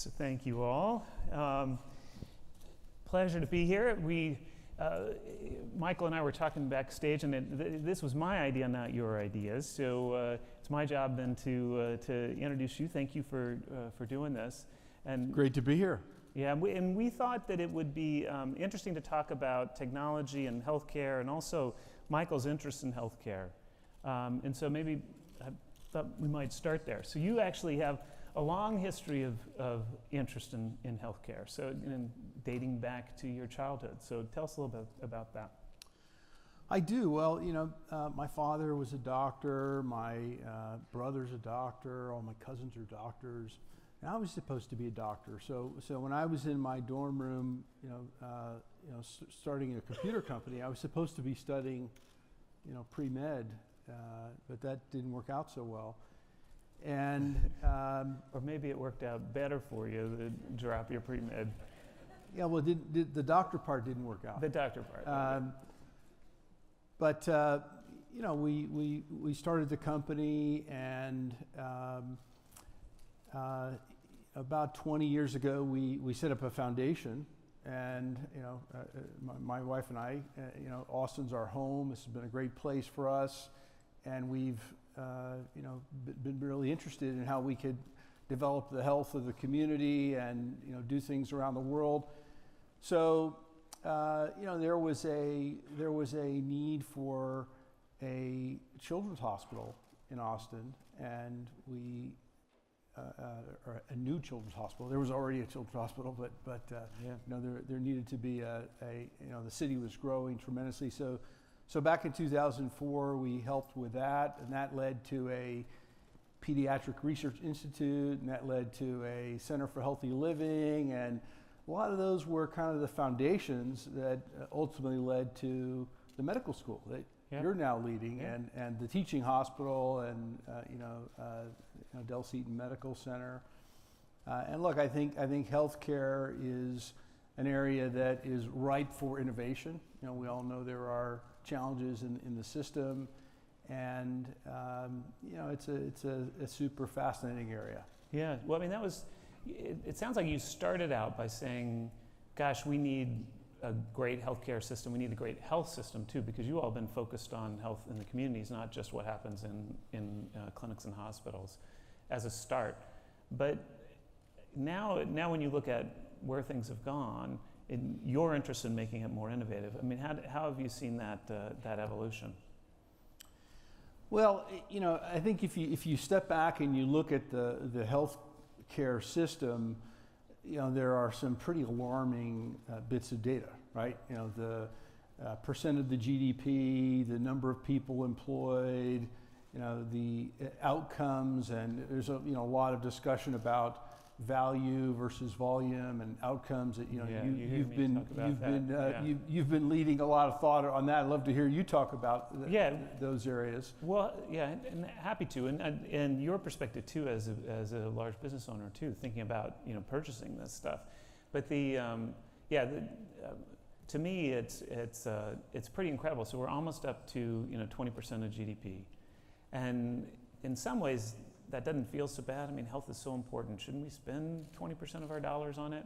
So thank you all. Pleasure to be here. Michael and I were talking backstage, and this was my idea, not your ideas. So it's my job then to introduce you. Thank you for doing this. And great to be here. Yeah, and we thought that it would be interesting to talk about technology and healthcare, and also Michael's interest in healthcare. And so maybe I thought we might start there. So you actually have a long history of interest in healthcare, so dating back to your childhood. So tell us a little bit about that. I do. Well, my father was a doctor, my brother's a doctor, all my cousins are doctors, and I was supposed to be a doctor. So when I was in my dorm room, starting a computer company, I was supposed to be studying, pre-med, but that didn't work out so well. And or maybe it worked out better for you to drop your pre-med. Yeah, well, the doctor part didn't work out. The doctor part. But we started the company, and about 20 years ago, we set up a foundation, and my wife and I, Austin's our home. This has been a great place for us, and we've been really interested in how we could develop the health of the community and do things around the world. So there was a need for a children's hospital in Austin, and or a new children's hospital. There was already a children's hospital, but there needed to be the city was growing tremendously. So back in 2004, we helped with that, and that led to a Pediatric Research Institute, and that led to a Center for Healthy Living, and a lot of those were kind of the foundations that ultimately led to the medical school that you're now leading, and the teaching hospital, and Dell Seton Medical Center. And look, I think healthcare is an area that is ripe for innovation. We all know there are challenges in the system, and it's a super fascinating area. Yeah, well, I mean, it sounds like you started out by saying, gosh, we need a great healthcare system, we need a great health system too, because you all have been focused on health in the communities, not just what happens in clinics and hospitals as a start. But now when you look at where things have gone, you're interested in making it more innovative. I mean, how have you seen that evolution? Well, I think if you step back and you look at the health care system, there are some pretty alarming bits of data, right? The percent of the GDP, the number of people employed, the outcomes, and there's a lot of discussion about value versus volume and outcomes. That you've been leading a lot of thought on that. I'd love to hear you talk about those areas. Well, yeah, and happy to, and your perspective too, as a large business owner too, thinking about purchasing this stuff. But to me, it's pretty incredible. So we're almost up to 20% of GDP, and in some ways, that doesn't feel so bad. I mean, health is so important. Shouldn't we spend 20% of our dollars on it?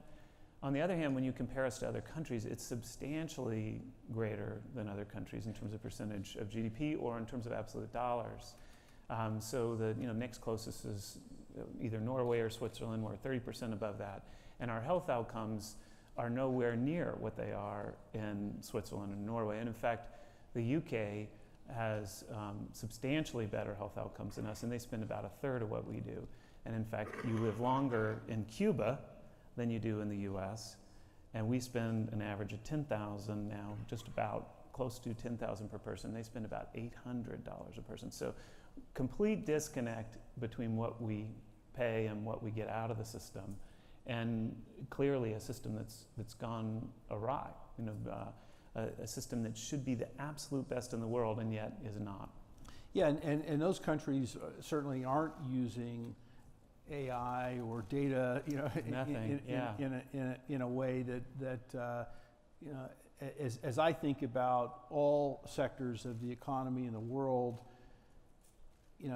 On the other hand, when you compare us to other countries, it's substantially greater than other countries in terms of percentage of GDP or in terms of absolute dollars. So the next closest is either Norway or Switzerland. We're 30% above that. And our health outcomes are nowhere near what they are in Switzerland and Norway. And in fact, the UK has substantially better health outcomes than us, and they spend about a third of what we do. And in fact, you live longer in Cuba than you do in the US, and we spend an average of $10,000 now, just about close to $10,000 per person. They spend about $800 a person. So complete disconnect between what we pay and what we get out of the system, and clearly a system that's gone awry. A system that should be the absolute best in the world and yet is not. Yeah, and those countries certainly aren't using AI or data, in a way that as I think about all sectors of the economy in the world,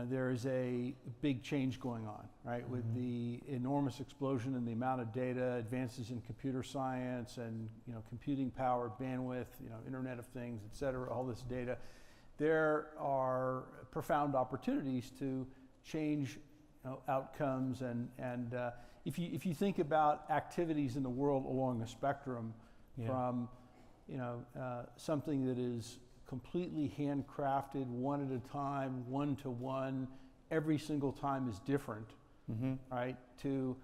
there is a big change going on, right? With the enormous explosion in the amount of data, advances in computer science and, computing power, bandwidth, Internet of Things, et cetera, all this data, there are profound opportunities to change outcomes. And if you think about activities in the world along the spectrum, from, something that is completely handcrafted, one at a time, one-to-one, every single time is different, right? To,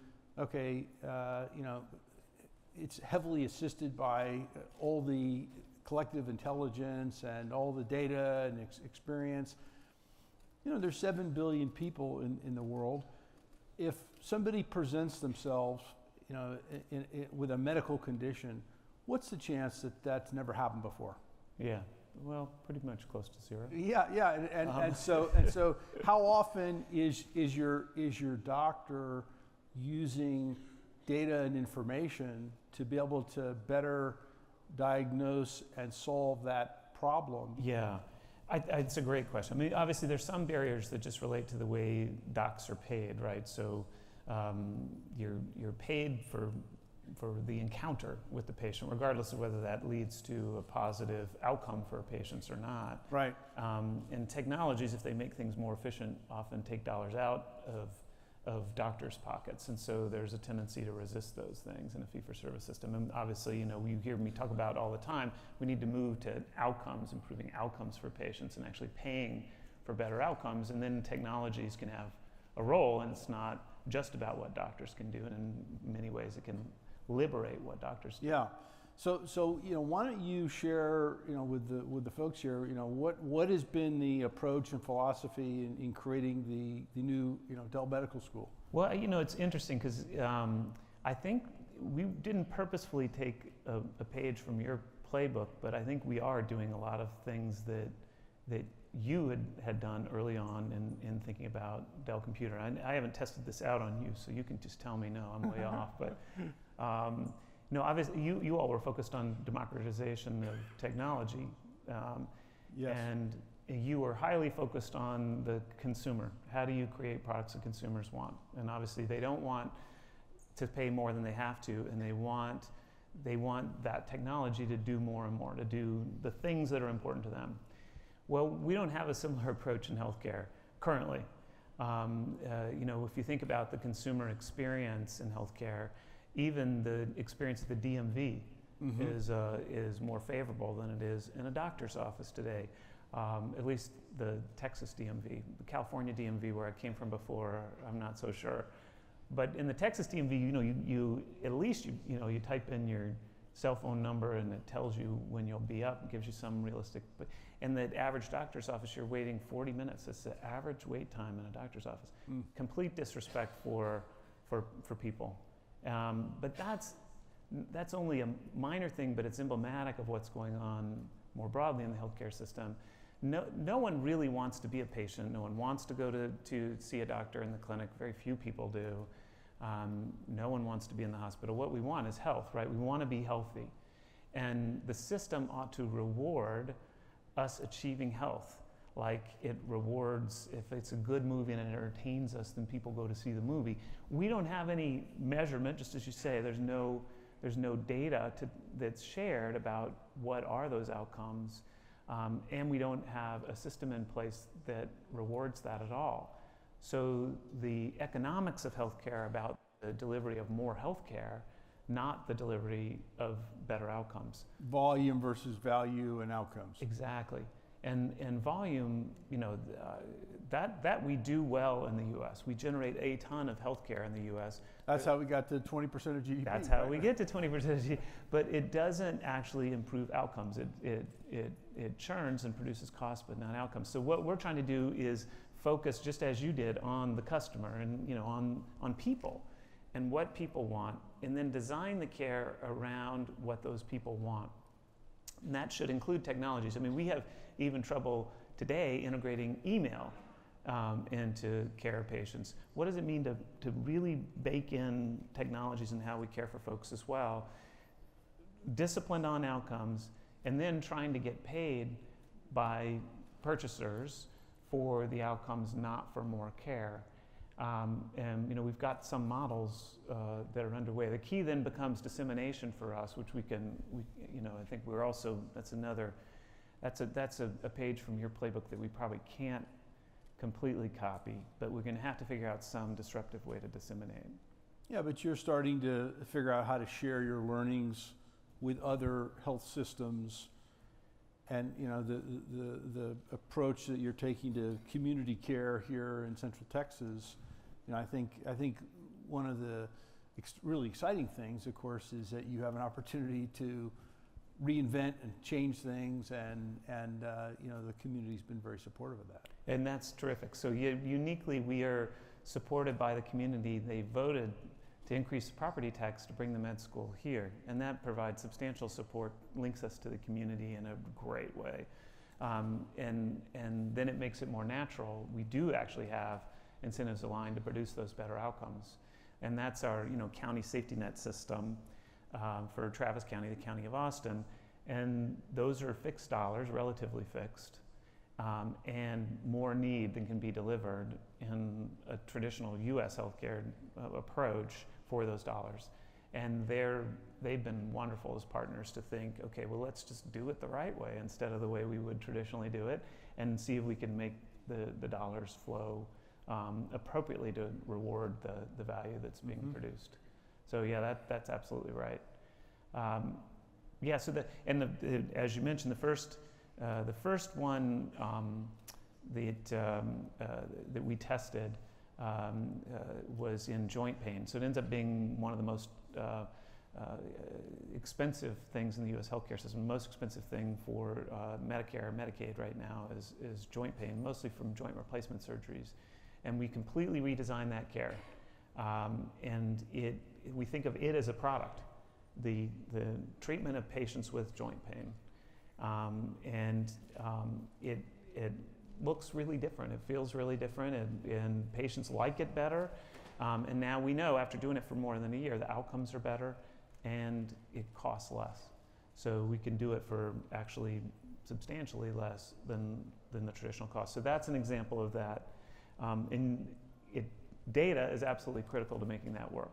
it's heavily assisted by all the collective intelligence and all the data and experience. There's 7 billion people in the world. If somebody presents themselves, with a medical condition, what's the chance that that's never happened before? Yeah. Well, pretty much close to zero. Yeah, and so how often is your doctor using data and information to be able to better diagnose and solve that problem? Yeah, it's a great question. I mean, obviously there's some barriers that just relate to the way docs are paid, right? So you're paid for the encounter with the patient, regardless of whether that leads to a positive outcome for patients or not. Right. And technologies, if they make things more efficient, often take dollars out of doctors' pockets. And so there's a tendency to resist those things in a fee-for-service system. And obviously, you hear me talk about all the time, we need to move to outcomes, improving outcomes for patients and actually paying for better outcomes. And then technologies can have a role, and it's not just about what doctors can do. And in many ways, it can liberate what doctors do. Yeah. So why don't you share, with the folks here, what has been the approach and philosophy in creating the new, Dell Medical School? Well, it's interesting because I think we didn't purposefully take a page from your playbook, but I think we are doing a lot of things that you had done early on in thinking about Dell Computer. I haven't tested this out on you, so you can just tell me, no, I'm way off. But obviously you all were focused on democratization of technology. Yes. And you were highly focused on the consumer. How do you create products that consumers want? And obviously they don't want to pay more than they have to, and they want that technology to do more and more, to do the things that are important to them. Well, we don't have a similar approach in healthcare currently. If you think about the consumer experience in healthcare, even the experience at the DMV is more favorable than it is in a doctor's office today. At least the Texas DMV. The California DMV, where I came from before, I'm not so sure. But in the Texas DMV, you at least you type in your cell phone number and it tells you when you'll be up. It gives you some realistic. But in the average doctor's office, you're waiting 40 minutes. That's the average wait time in a doctor's office. Complete disrespect for people. But that's only a minor thing, but it's emblematic of what's going on more broadly in the healthcare system. No one really wants to be a patient. No one wants to go to see a doctor in the clinic. Very few people do. No one wants to be in the hospital. What we want is health, right? We want to be healthy. And the system ought to reward us achieving health. Like it rewards, if it's a good movie and it entertains us, then people go to see the movie. We don't have any measurement, just as you say, there's no data that's shared about what are those outcomes. And we don't have a system in place that rewards that at all. So the economics of healthcare are about the delivery of more healthcare, not the delivery of better outcomes. Volume versus value and outcomes. Exactly. And volume, that we do well in the U.S. We generate a ton of healthcare in the U.S. That's how we got to 20% of GDP. That's how we get to 20% of GDP. But it doesn't actually improve outcomes. It churns and produces costs, but not outcomes. So what we're trying to do is focus, just as you did, on the customer and on people and what people want, and then design the care around what those people want. And that should include technologies. I mean, we have even trouble today integrating email into care of patients. What does it mean to really bake in technologies in how we care for folks as well? Disciplined on outcomes, and then trying to get paid by purchasers for the outcomes, not for more care. And we've got some models that are underway. The key then becomes dissemination for us, which I think we're also, that's a page from your playbook that we probably can't completely copy, but we're going to have to figure out some disruptive way to disseminate. Yeah, but you're starting to figure out how to share your learnings with other health systems, and the approach that you're taking to community care here in Central Texas. I think one of the really exciting things, of course, is that you have an opportunity to reinvent and change things, and the community's been very supportive of that. And that's terrific. So uniquely, we are supported by the community. They voted to increase the property tax to bring the med school here, and that provides substantial support, links us to the community in a great way. And then it makes it more natural. We do actually have incentives aligned to produce those better outcomes. And that's our county safety net system for Travis County, the County of Austin. And those are fixed dollars, relatively fixed, and more need than can be delivered in a traditional US healthcare approach for those dollars. And they've been wonderful as partners to think, okay, well, let's just do it the right way instead of the way we would traditionally do it, and see if we can make the dollars flow appropriately to reward the value that's being produced. So yeah, that's absolutely right. So as you mentioned, the first one that we tested was in joint pain. So it ends up being one of the most expensive things in the U.S. healthcare system. The most expensive thing for Medicare or Medicaid right now is joint pain, mostly from joint replacement surgeries. And we completely redesigned that care. And we think of it as a product, the treatment of patients with joint pain. It looks really different. It feels really different, and patients like it better. And now we know, after doing it for more than a year, the outcomes are better and it costs less. So we can do it for actually substantially less than the traditional cost. So that's an example of that. Data is absolutely critical to making that work.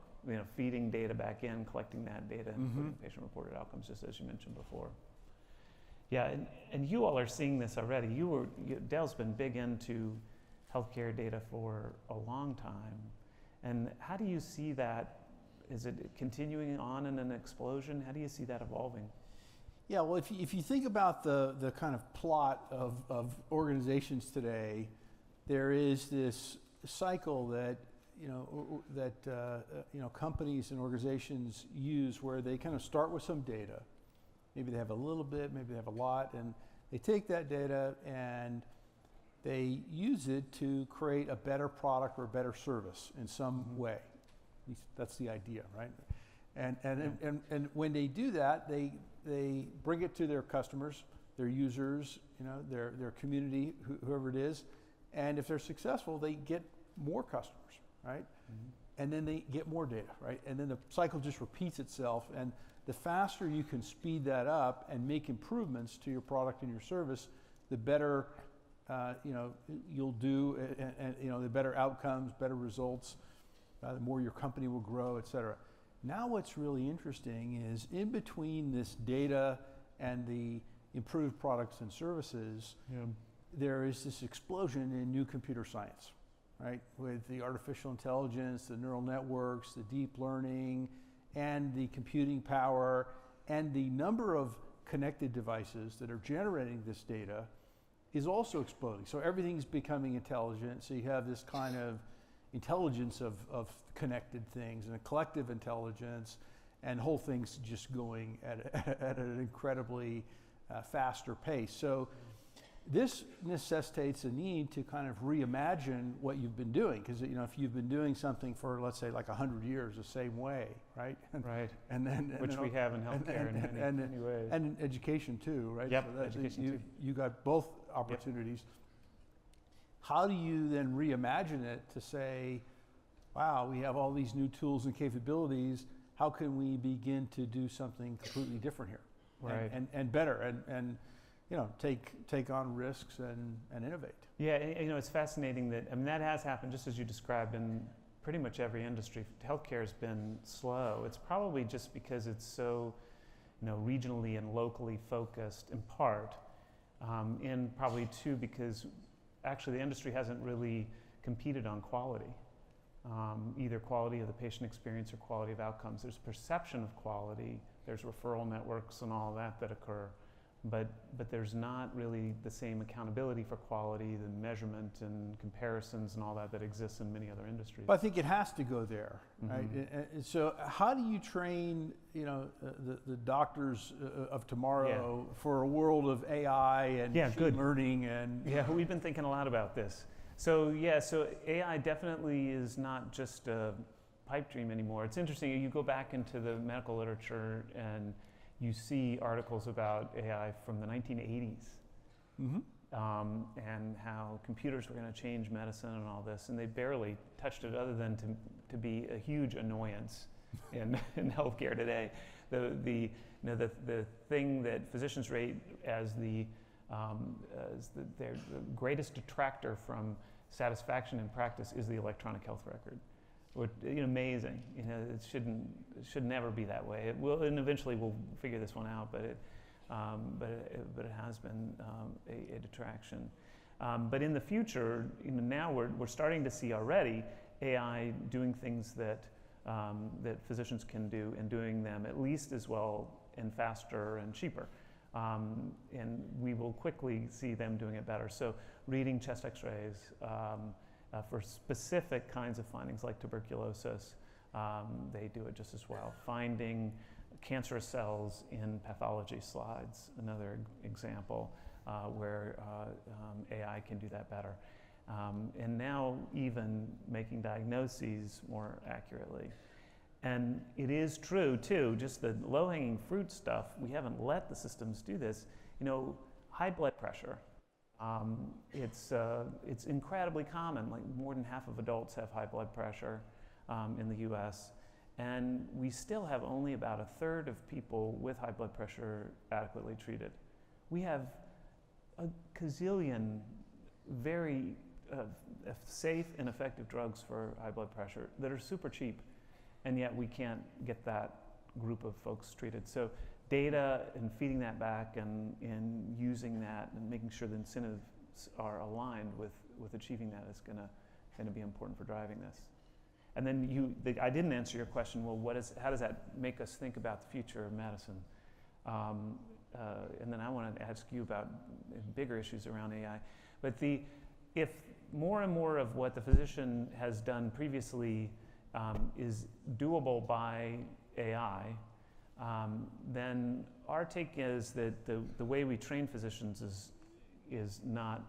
Feeding data back in, collecting that data, and including patient-reported outcomes, just as you mentioned before. Yeah, and you all are seeing this already. Dell's been big into healthcare data for a long time. And how do you see that? Is it continuing on in an explosion? How do you see that evolving? Yeah, well, if you think about the kind of plot of organizations today, there is this cycle that companies and organizations use, where they kind of start with some data. Maybe they have a little bit, maybe they have a lot, and they take that data and they use it to create a better product or a better service in some way. At least that's the idea, right? And when they do that, they bring it to their customers, their users, their community, whoever it is. And if they're successful, they get more customers, right? And then they get more data, right? And then the cycle just repeats itself. And the faster you can speed that up and make improvements to your product and your service, the better you'll do, and the better outcomes, better results, the more your company will grow, et cetera. Now what's really interesting is, in between this data and the improved products and services, there is this explosion in new computer science, right? With the artificial intelligence, the neural networks, the deep learning, and the computing power, and the number of connected devices that are generating this data is also exploding. So everything's becoming intelligent. So you have this kind of intelligence of connected things, and a collective intelligence, and whole things just going at an incredibly faster pace. So this necessitates a need to kind of reimagine what you've been doing, because if you've been doing something for, let's say, like 100 years the same way, right? Right. And then which we have in healthcare in many ways. And in education too, right? Yep, so education too. You got both opportunities. Yep. How do you then reimagine it to say, wow, we have all these new tools and capabilities, how can we begin to do something completely different here? Right. And better? And take on risks and innovate. Yeah, it's fascinating that, I mean, that has happened just as you described in pretty much every industry. Healthcare has been slow. It's probably just because it's so, regionally and locally focused in part, and probably too because actually the industry hasn't really competed on quality, either quality of the patient experience or quality of outcomes. There's perception of quality, there's referral networks and all that occur, but there's not really the same accountability for quality, the measurement and comparisons and all that exists in many other industries. But I think it has to go there, right? And so how do you train, the doctors of tomorrow for a world of AI and machine learning? And yeah, we've been thinking a lot about this. So AI definitely is not just a pipe dream anymore. It's interesting, you go back into the medical literature and you see articles about AI from the 1980s and how computers were going to change medicine and all this, and they barely touched it other than to be a huge annoyance in healthcare today. The thing that physicians rate as their greatest detractor from satisfaction in practice is the electronic health record. Amazing. It should never be that way. It will, and eventually we'll figure this one out. But it has been a detraction. But in the future, now we're starting to see already AI doing things that physicians can do, and doing them at least as well and faster and cheaper. And we will quickly see them doing it better. So reading chest X-rays. For specific kinds of findings like tuberculosis, they do it just as well. Finding cancerous cells in pathology slides, another example where AI can do that better. And now even making diagnoses more accurately. And it is true too, just the low-hanging fruit stuff, we haven't let the systems do this. High blood pressure. It's incredibly common. Like more than half of adults have high blood pressure in the U.S. And we still have only about a third of people with high blood pressure adequately treated. We have a gazillion very safe and effective drugs for high blood pressure that are super cheap, and yet we can't get that group of folks treated. So data and feeding that back and using that and making sure the incentives are aligned with achieving that is going to be important for driving this. And then I didn't answer your question. Well, how does that make us think about the future of medicine? And then I want to ask you about bigger issues around AI. But if more and more of what the physician has done previously is doable by AI, then our take is that the way we train physicians is not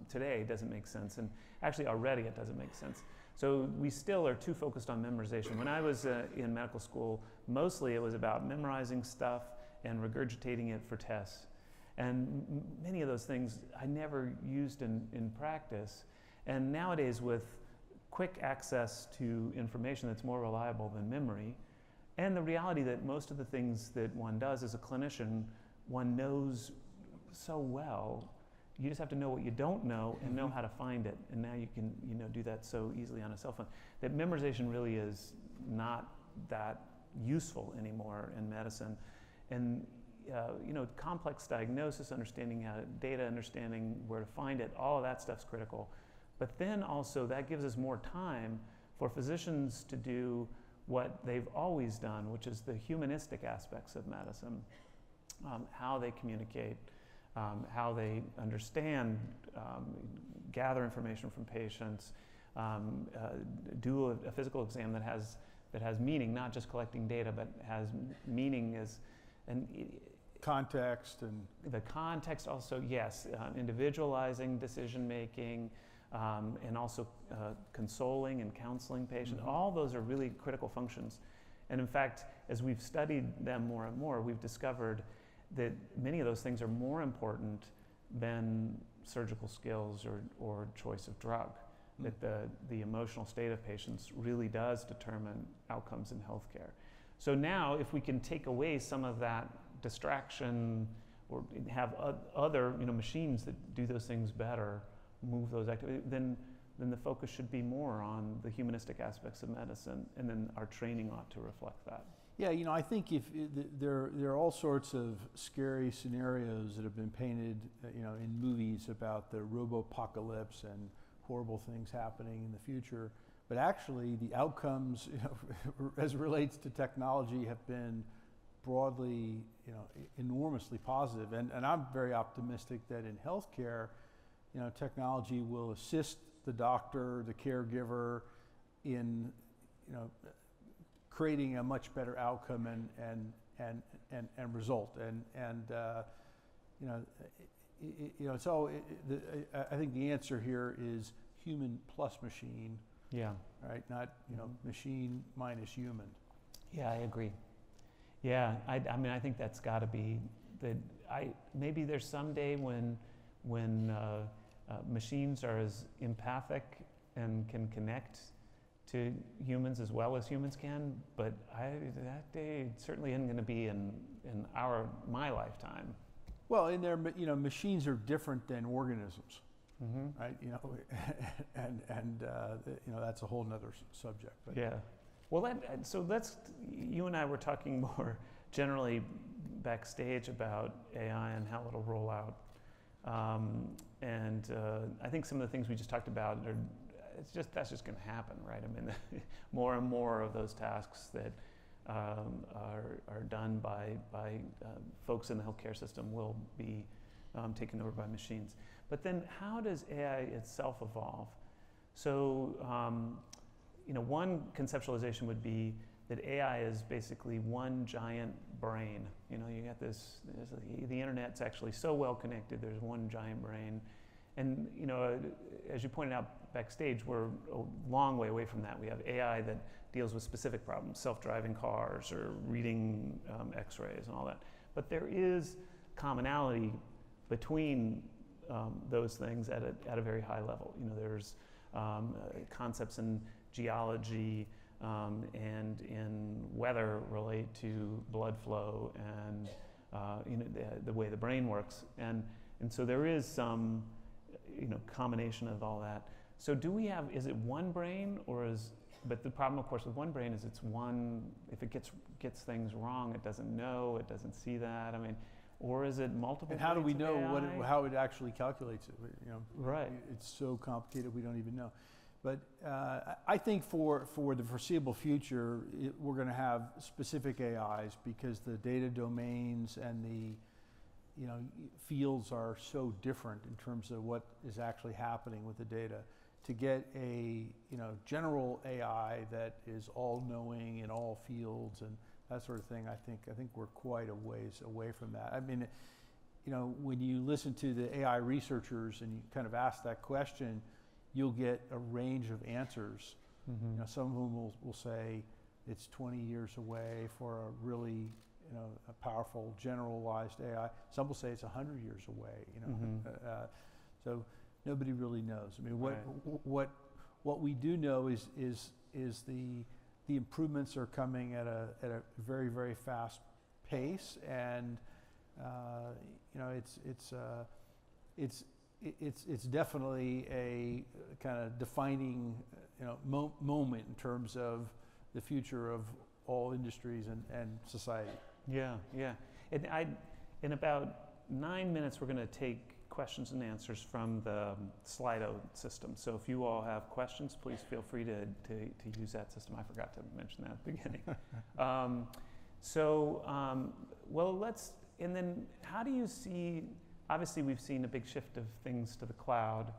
today doesn't make sense, and actually already it doesn't make sense. So we still are too focused on memorization. When I was in medical school, mostly it was about memorizing stuff and regurgitating it for tests, and many of those things I never used in practice. And nowadays, with quick access to information that's more reliable than memory, and the reality that most of the things that one does as a clinician, one knows so well. You just have to know what you don't know and know how to find it. And now you can do that so easily on a cell phone. That memorization really is not that useful anymore in medicine. And complex diagnosis, understanding data, understanding where to find it, all of that stuff's critical. But then also that gives us more time for physicians to do what they've always done, which is the humanistic aspects of medicine, how they communicate, how they understand, gather information from patients, do a physical exam that has meaning, not just collecting data, but has meaning context and the context also, yes, individualizing decision making. And also consoling and counseling patients. All those are really critical functions. And in fact, as we've studied them more and more, we've discovered that many of those things are more important than surgical skills or choice of drug. That the emotional state of patients really does determine outcomes in healthcare. So now, if we can take away some of that distraction or have other machines that do those things better, move those activities, then the focus should be more on the humanistic aspects of medicine, and then our training ought to reflect that. Yeah, I think if there are all sorts of scary scenarios that have been painted, in movies about the robo-apocalypse and horrible things happening in the future. But actually, the outcomes, as it relates to technology, have been broadly, enormously positive. And I'm very optimistic that in healthcare, technology will assist the doctor, the caregiver, in, creating a much better outcome and result. I think the answer here is human plus machine. Yeah. Right. Not machine minus human. Yeah, I agree. Yeah, I think that's got to be the. Maybe there's some day when machines are as empathic and can connect to humans as well as humans can, but that day certainly isn't going to be in my lifetime. Well, machines are different than organisms, right? And that's a whole nother subject. But. Yeah. Well, you and I were talking more generally backstage about AI and how it'll roll out, and I think some of the things we just talked about that's just going to happen, right? I mean, more and more of those tasks that are done by folks in the healthcare system will be taken over by machines. But then, how does AI itself evolve? So, one conceptualization would be that AI is basically one giant brain. You got the internet's actually so well connected. There's one giant brain. And as you pointed out backstage, we're a long way away from that. We have AI that deals with specific problems, self-driving cars or reading X-rays and all that. But there is commonality between those things at a very high level. There's concepts in geology and in weather relate to blood flow and the way the brain works. And so there is some combination of all that. So is it one brain but the problem of course with one brain is if it gets things wrong, it doesn't know, it doesn't see that. I mean, or is it multiple? And how do we know how it actually calculates it? Right. It's so complicated we don't even know. But I think for the foreseeable future, we're going to have specific AIs because the data domains and the fields are so different in terms of what is actually happening with the data. To get a general AI that is all-knowing in all fields and that sort of thing, I think we're quite a ways away from that. I mean, when you listen to the AI researchers and you kind of ask that question, you'll get a range of answers. Mm-hmm. Some of them will say it's 20 years away for a really a powerful generalized AI. Some will say it's 100 years away. Mm-hmm. So nobody really knows. I mean, what we do know is the improvements are coming at a very, very fast pace, and it's definitely a kind of defining moment in terms of the future of all industries and society. Yeah. And in about 9 minutes, we're going to take questions and answers from the Slido system. So if you all have questions, please feel free to use that system. I forgot to mention that at the beginning. And then how do you see, obviously we've seen a big shift of things to the cloud.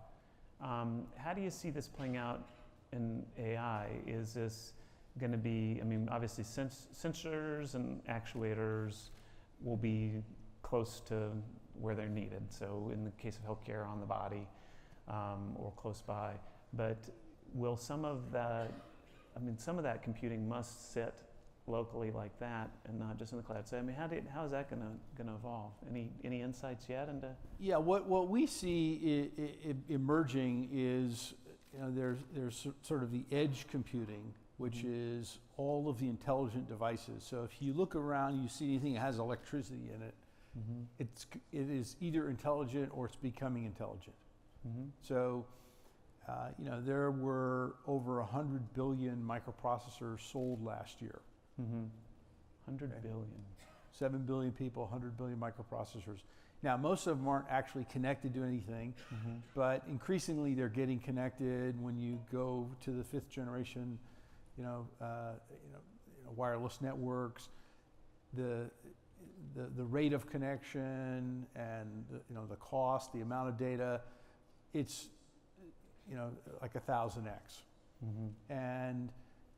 How do you see this playing out in AI? Is this going to be, obviously sensors and actuators will be close to where they're needed. So in the case of healthcare, on the body or close by. But will some of that computing must sit locally like that and not just in the cloud. So how is that going to evolve? Any insights yet into? Yeah, what we see emerging is there's sort of the edge computing, which mm-hmm. is all of the intelligent devices. So if you look around, you see anything that has electricity in it, it is either intelligent or it's becoming intelligent. So, there were over 100 billion microprocessors sold last year. 100 billion. 7 billion people, 100 billion microprocessors. Now, most of them aren't actually connected to anything, but increasingly they're getting connected. When you go to the 5th generation, wireless networks, the rate of connection and the cost, the amount of data, it's like 1,000x. And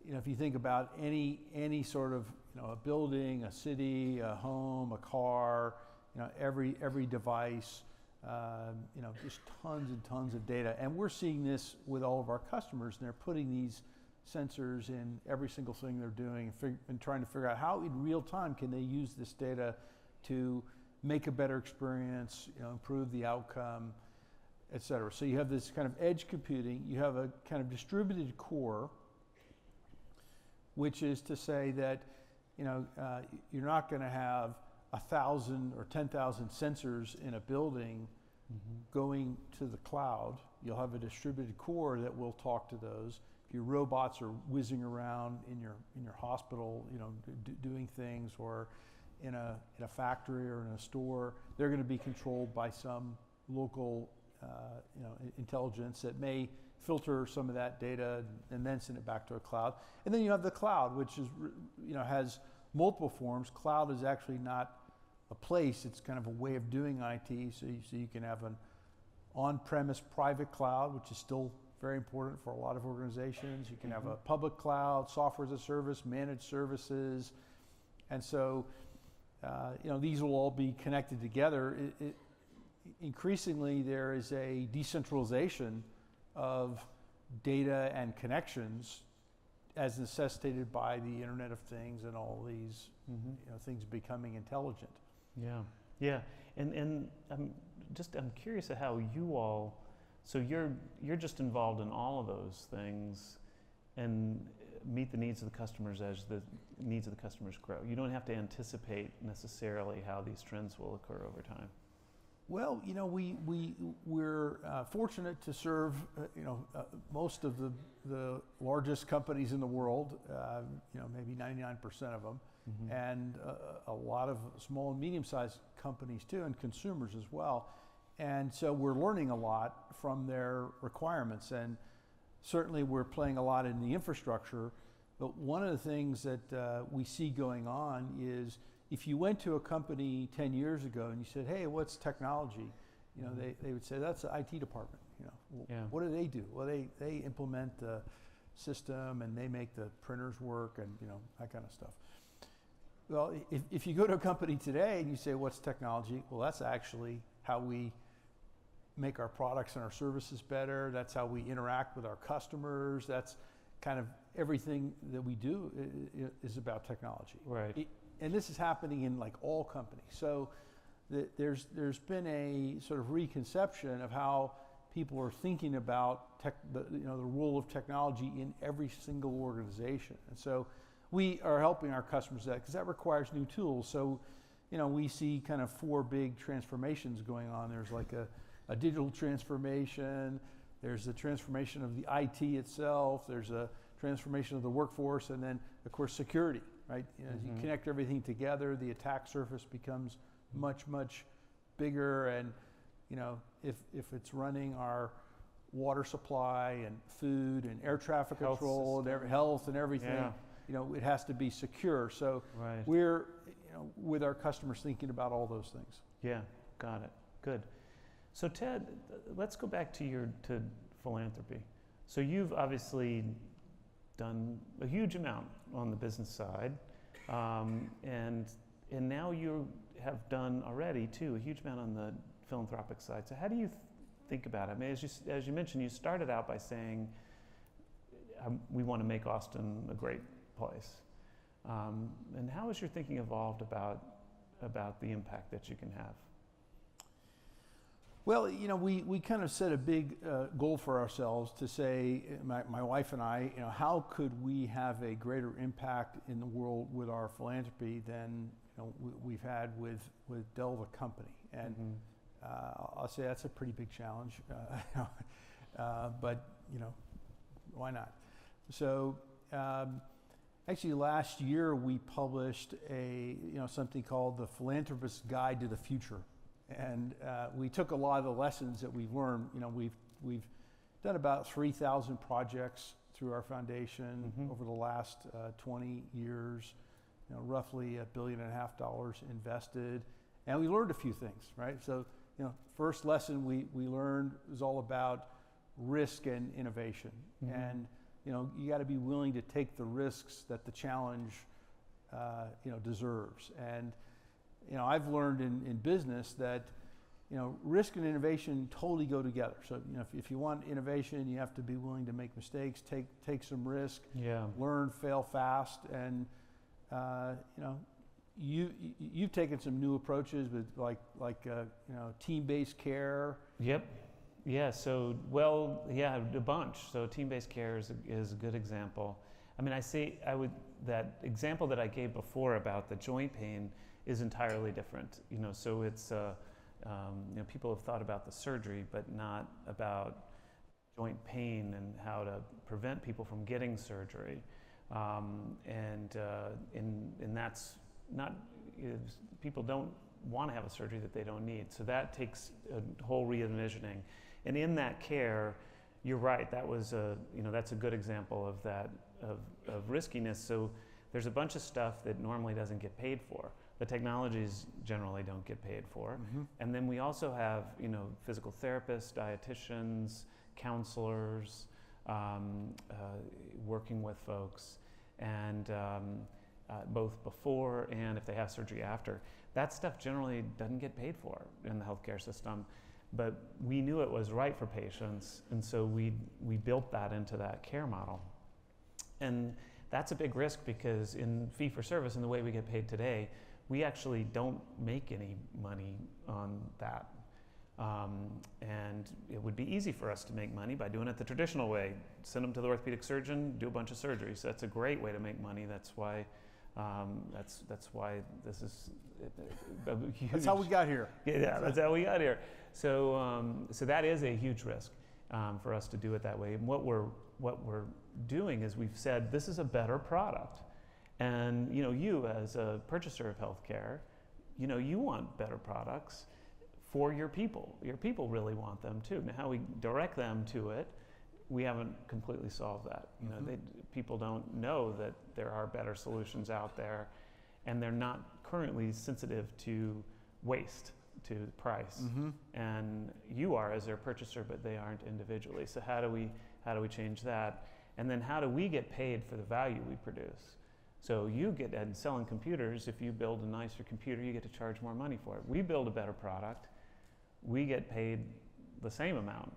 if you think about any sort of a building, a city, a home, a car, every device, just tons and tons of data. And we're seeing this with all of our customers, and they're putting these sensors in every single thing they're doing and trying to figure out how in real time can they use this data to make a better experience, improve the outcome, et cetera. So you have this kind of edge computing, you have a kind of distributed core, which is to say that you're not going to have 1,000 or 10,000 sensors in a building going to the cloud. You'll have a distributed core that will talk to those. If your robots are whizzing around in your hospital, doing things, or in a factory or in a store, they're going to be controlled by some local intelligence that may filter some of that data and then send it back to a cloud. And then you have the cloud, which is has multiple forms. Cloud is actually not a place; it's kind of a way of doing IT. So you can have an on-premise private cloud, which is still very important for a lot of organizations. You can have a public cloud, software as a service, managed services, and so these will all be connected together. Increasingly, there is a decentralization of data and connections as necessitated by the Internet of Things and all these things becoming intelligent. Yeah. And I'm curious at how you all, so you're just involved in all of those things and meet the needs of the customers as the needs of the customers grow. You don't have to anticipate necessarily how these trends will occur over time. Well, we're fortunate to serve most of the largest companies in the world, maybe 99% of them, and a lot of small and medium-sized companies too, and consumers as well. And so we're learning a lot from their requirements, and certainly we're playing a lot in the infrastructure. But one of the things that we see going on is, if you went to a company 10 years ago and you said, "Hey, what's technology?" They would say, "That's the IT department." What do they do? Well, they implement the system and they make the printers work and that kind of stuff. Well, if you go to a company today and you say, "What's technology?" Well, that's actually how we make our products and our services better. That's how we interact with our customers. That's kind of everything that we do is about technology. Right. And this is happening in like all companies. So there's been a sort of reconception of how people are thinking about the role of technology in every single organization. And so we are helping our customers that, because that requires new tools. So we see kind of 4 big transformations going on. There's like a digital transformation, there's the transformation of the IT itself, there's a transformation of the workforce, and then of course security. Right? As you connect everything together, the attack surface becomes much, much bigger. And if it's running our water supply and food and air traffic control and health and everything, it has to be secure. So we're with our customers thinking about all those things. Yeah, got it. Good. So Ted, let's go back to philanthropy. So you've obviously done a huge amount on the business side, and now you have done already too a huge amount on the philanthropic side. So how do you think about it? I mean, as you mentioned, you started out by saying we want to make Austin a great place, and how has your thinking evolved about the impact that you can have? Well, we kind of set a big goal for ourselves to say, my wife and I, how could we have a greater impact in the world with our philanthropy than we've had with Dell the company, and I'll say that's a pretty big challenge, but why not? So actually last year we published something called the Philanthropist's Guide to the Future, and we took a lot of the lessons that we've learned. We've done about 3,000 projects through our foundation over the last 20 years, roughly $1.5 billion invested, and we learned a few things, right? So, first lesson we learned was all about risk and innovation, and you got to be willing to take the risks that the challenge, deserves. And I've learned in business that risk and innovation totally go together. So, if you want innovation, you have to be willing to make mistakes, take some risk, learn, fail fast, and you've taken some new approaches with like team-based care. Yep. Yeah. So, a bunch. So, team-based care is a good example. I mean, that example that I gave before about the joint pain is entirely different. So it's people have thought about the surgery, but not about joint pain and how to prevent people from getting surgery. And that's not, people don't want to have a surgery that they don't need. So that takes a whole re-envisioning. And in that care, you're right, that was that's a good example of that, of riskiness. So there's a bunch of stuff that normally doesn't get paid for. The technologies generally don't get paid for. And then we also have, physical therapists, dietitians, counselors, working with folks, and both before and if they have surgery after. That stuff generally doesn't get paid for in the healthcare system, but we knew it was right for patients, and so we built that into that care model. And that's a big risk because in fee-for-service, in the way we get paid today, we actually don't make any money on that. And it would be easy for us to make money by doing it the traditional way. Send them to the orthopedic surgeon, do a bunch of surgeries. That's a great way to make money. That's why this is huge. That's how we got here. Yeah, that's how we got here. So that is a huge risk for us to do it that way. And what we're doing is we've said this is a better product. And you as a purchaser of healthcare, you want better products for your people. Your people really want them too. Now, how we direct them to it, we haven't completely solved that. People don't know that there are better solutions out there, and they're not currently sensitive to waste, to price. And you are as their purchaser, but they aren't individually. So how do we change that? And then how do we get paid for the value we produce? So you get, at selling computers, if you build a nicer computer, you get to charge more money for it. We build a better product, we get paid the same amount,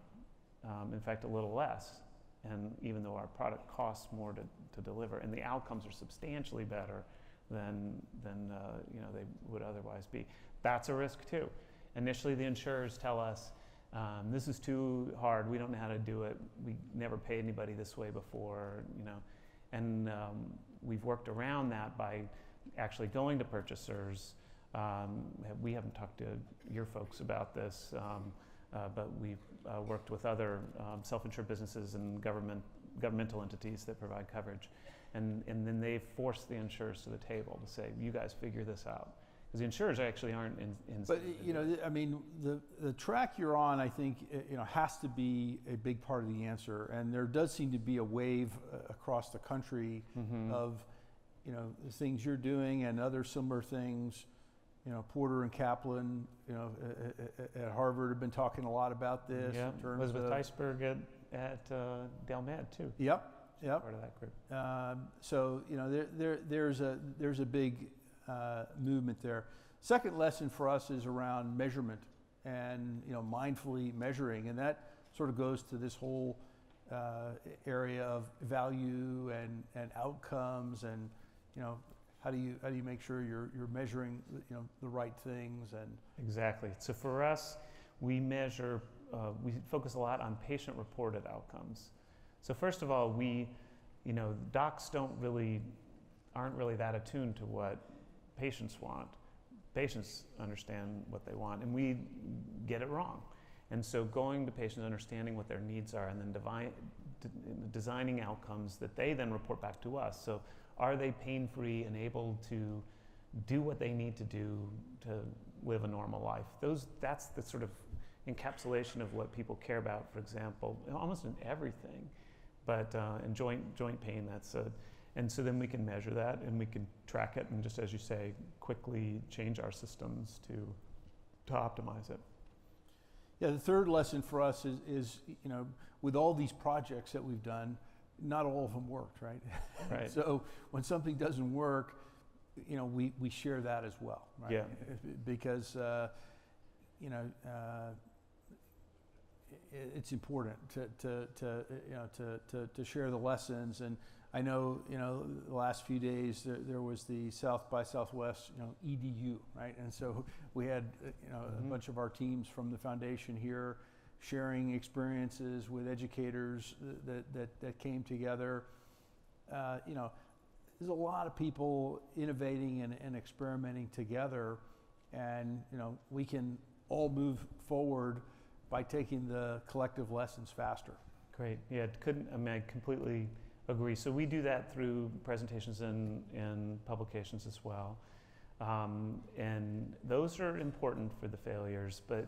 in fact a little less, and even though our product costs more to deliver, and the outcomes are substantially better than they would otherwise be. That's a risk too. Initially the insurers tell us, this is too hard, we don't know how to do it, we never paid anybody this way before, and we've worked around that by actually going to purchasers. We haven't talked to your folks about this, but we've worked with other self-insured businesses and governmental entities that provide coverage. And then they've forced the insurers to the table to say, you guys figure this out. Because the insurers actually aren't in. But, the track you're on, I think, has to be a big part of the answer. And there does seem to be a wave across the country of, the things you're doing and other similar things. Porter and Kaplan, at Harvard have been talking a lot about this. Yeah, in terms Elizabeth of Teisberg at Dell Med too. Yep. Part of that group. So there's a big movement there. Second lesson for us is around measurement and mindfully measuring, and that sort of goes to this whole area of value and outcomes, and how do you make sure you're measuring the right things. And exactly. So for us, we measure, we focus a lot on patient-reported outcomes. So first of all, docs aren't really that attuned to what patients want. Patients understand what they want, and we get it wrong. And so going to patients, understanding what their needs are, and then designing outcomes that they then report back to us. So are they pain-free and able to do what they need to do to live a normal life? That's the sort of encapsulation of what people care about, for example, almost in everything. But in joint pain, and so then we can measure that and we can track it and just, as you say, quickly change our systems to optimize it. Yeah, the third lesson for us is with all these projects that we've done, not all of them worked, right? Right. So when something doesn't work, we share that as well, right? Yeah. Because it's important to share the lessons. And I know the last few days there was the South by Southwest EDU, right? And so we had a bunch of our teams from the foundation here sharing experiences with educators that came together. There's a lot of people innovating and experimenting together, and we can all move forward by taking the collective lessons faster. Great. Yeah, I completely agree. So we do that through presentations and publications as well. And those are important for the failures, but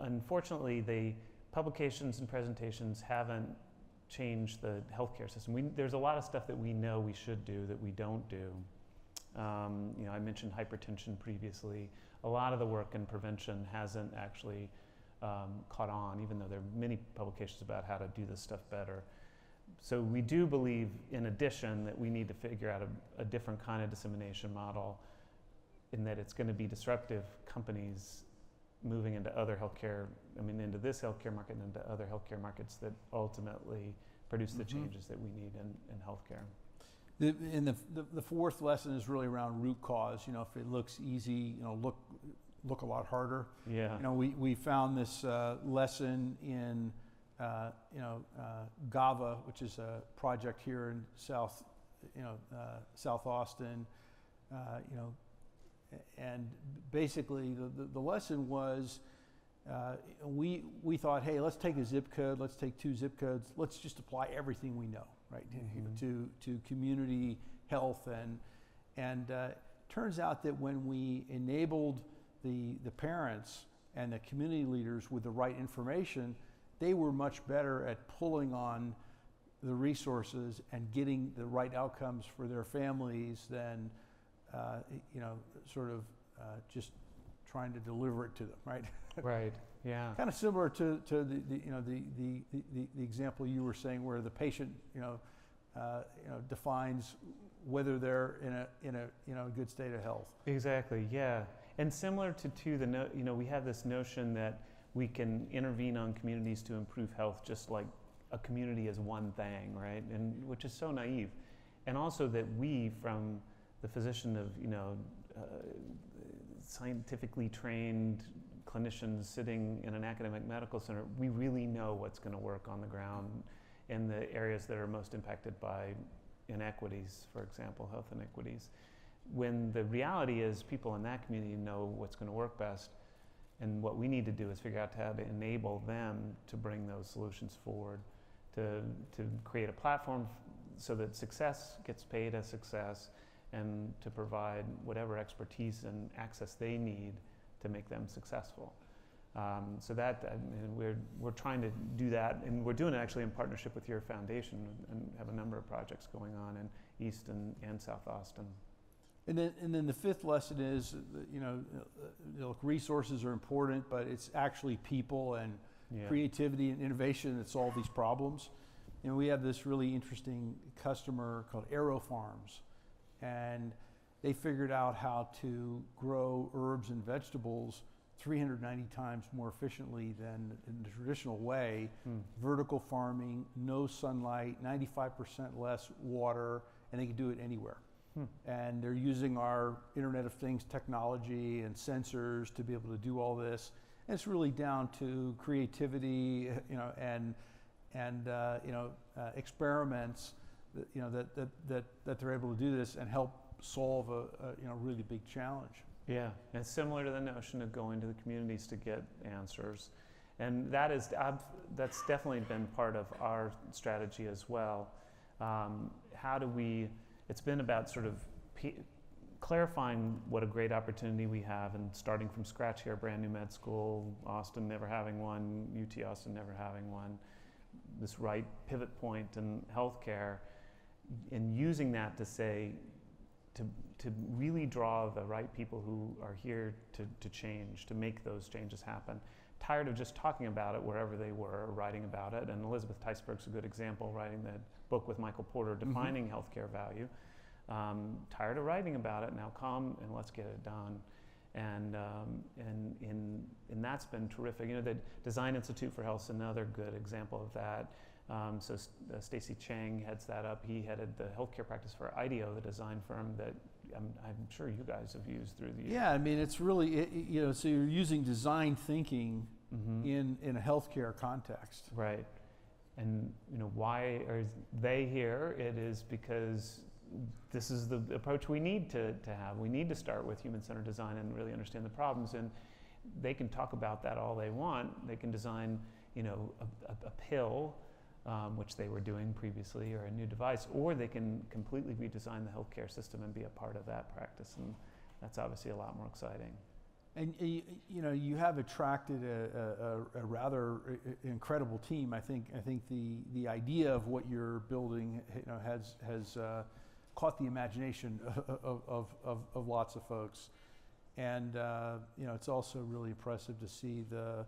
unfortunately the publications and presentations haven't changed the healthcare system. There's a lot of stuff that we know we should do that we don't do. I mentioned hypertension previously. A lot of the work in prevention hasn't actually caught on, even though there are many publications about how to do this stuff better. So we do believe, in addition, that we need to figure out a different kind of dissemination model, in that it's going to be disruptive companies moving into into this healthcare market and into other healthcare markets that ultimately produce the changes that we need in healthcare. The fourth lesson is really around root cause. If it looks easy, look a lot harder. Yeah. We found this lesson in GAVA, which is a project here in South Austin. And basically the lesson was we thought, hey, let's take a zip code, let's take 2 zip codes, let's just apply everything we know, right, to community health, and turns out that when we enabled the parents and the community leaders with the right information, they were much better at pulling on the resources and getting the right outcomes for their families than just trying to deliver it to them, right? Right. Yeah. Kind of similar to the example you were saying, where the patient defines whether they're in a good state of health. Exactly. Yeah. And similar to we have this notion that we can intervene on communities to improve health, just like a community is one thing, right? And which is so naive. And also that we, from the physician of scientifically trained clinicians sitting in an academic medical center, we really know what's going to work on the ground in the areas that are most impacted by inequities, for example, health inequities. When the reality is people in that community know what's going to work best, and what we need to do is figure out how to enable them to bring those solutions forward, to create a platform so that success gets paid as success, and to provide whatever expertise and access they need to make them successful. So that we're trying to do that, and we're doing it actually in partnership with your foundation, and have a number of projects going on in East and South Austin. And then the fifth lesson is, look, resources are important, but it's actually people and creativity and innovation that solve these problems. We have this really interesting customer called Aero Farms, and they figured out how to grow herbs and vegetables 390 times more efficiently than in the traditional way. Vertical farming, no sunlight, 95% less water, and they can do it anywhere. And they're using our Internet of Things technology and sensors to be able to do all this. And it's really down to creativity, and experiments, that they're able to do this and help solve a really big challenge. Yeah, and it's similar to the notion of going to the communities to get answers. And that's definitely been part of our strategy as well. It's been about sort of clarifying what a great opportunity we have and starting from scratch here, brand new med school, Austin never having one, UT Austin never having one, this right pivot point in healthcare, and using that to say, to really draw the right people who are here to change, to make those changes happen. Tired of just talking about it wherever they were, or writing about it. And Elizabeth Teisberg's a good example, writing the book with Michael Porter, Defining Healthcare Value. Tired of writing about it, now come and let's get it done. And that's been terrific. You know, the Design Institute for Health is another good example of that. Stacy Chang heads that up. He headed the healthcare practice for IDEO, the design firm that I'm sure you guys have used through the years. Yeah, I mean, it's really, so you're using design thinking in a healthcare context. Right. And, why are they here? It is because this is the approach we need to have. We need to start with human-centered design and really understand the problems. And they can talk about that all they want. They can design, a pill, which they were doing previously, or a new device, or they can completely redesign the healthcare system and be a part of that practice, and that's obviously a lot more exciting. And you have attracted a rather incredible team. I think the idea of what you're building, has caught the imagination of lots of folks, and it's also really impressive to see the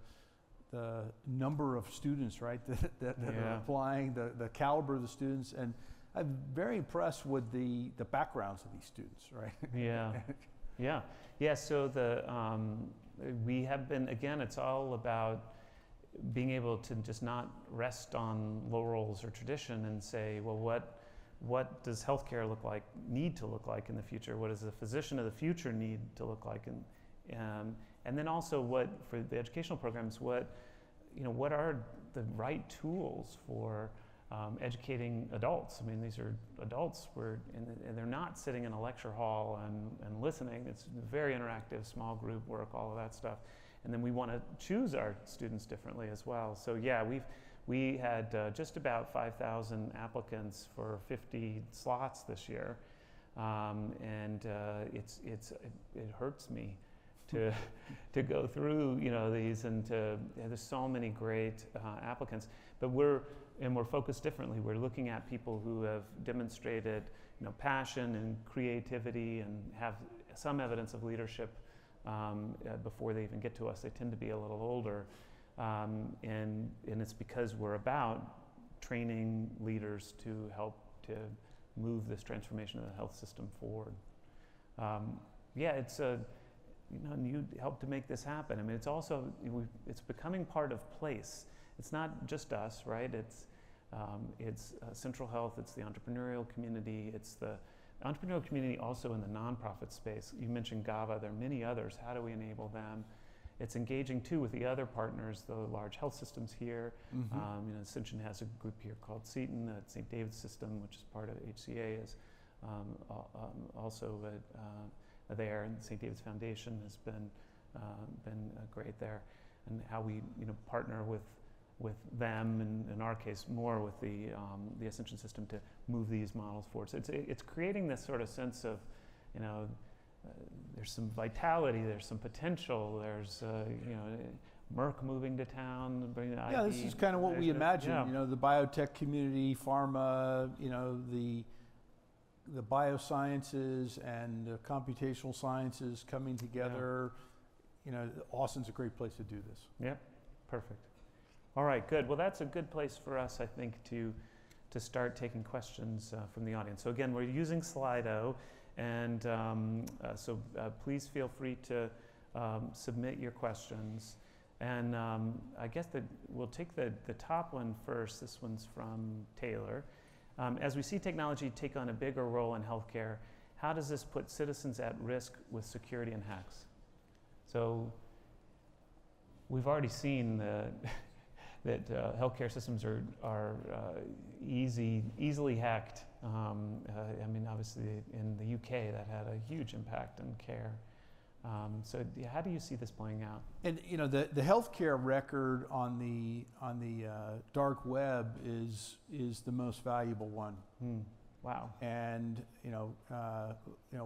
number of students, right, that are applying, the caliber of the students, and I'm very impressed with the backgrounds of these students, right? Yeah. So we have been, again, it's all about being able to just not rest on laurels or tradition and say, well, what does healthcare need to look like in the future? What does the physician of the future need to look like? And then also for the educational programs, what are the right tools for educating adults? I mean, these are adults and they're not sitting in a lecture hall and listening. It's very interactive, small group work, all of that stuff. And then we want to choose our students differently as well. So yeah, we had just about 5,000 applicants for 50 slots this year. And it hurts me to go through these, and there's so many great applicants, but we're focused differently. We're looking at people who have demonstrated passion and creativity and have some evidence of leadership before they even get to us. They tend to be a little older, and it's because we're about training leaders to help to move this transformation of the health system forward. It's and you help to make this happen. I mean, it's also, it's becoming part of place. It's not just us, right? It's Central Health, it's the entrepreneurial community, it's the entrepreneurial community also in the nonprofit space. You mentioned GAVA, there are many others. How do we enable them? It's engaging too with the other partners, the large health systems here. Ascension has a group here called Seton, the St. David's system, which is part of HCA, is also there, and the St. David's Foundation has been great there, and how we partner with them, and in our case more with the Ascension system to move these models forward. So it's creating this sort of sense of there's some vitality, there's some potential, there's Merck moving to town, bringing the Yeah, this is kind of what we imagine. The biotech community, pharma, the biosciences and the computational sciences coming together. Austin's a great place to do this. Yep, perfect. All right, good. Well, that's a good place for us, I think, to start taking questions from the audience. So again, we're using Slido, and so please feel free to submit your questions. And I guess we'll take the top one first. This one's from Taylor. As we see technology take on a bigger role in healthcare, how does this put citizens at risk with security and hacks? So we've already seen that healthcare systems are easily hacked. I mean, obviously in the UK that had a huge impact on care. So how do you see this playing out? And the healthcare record on the dark web is the most valuable one. Wow. And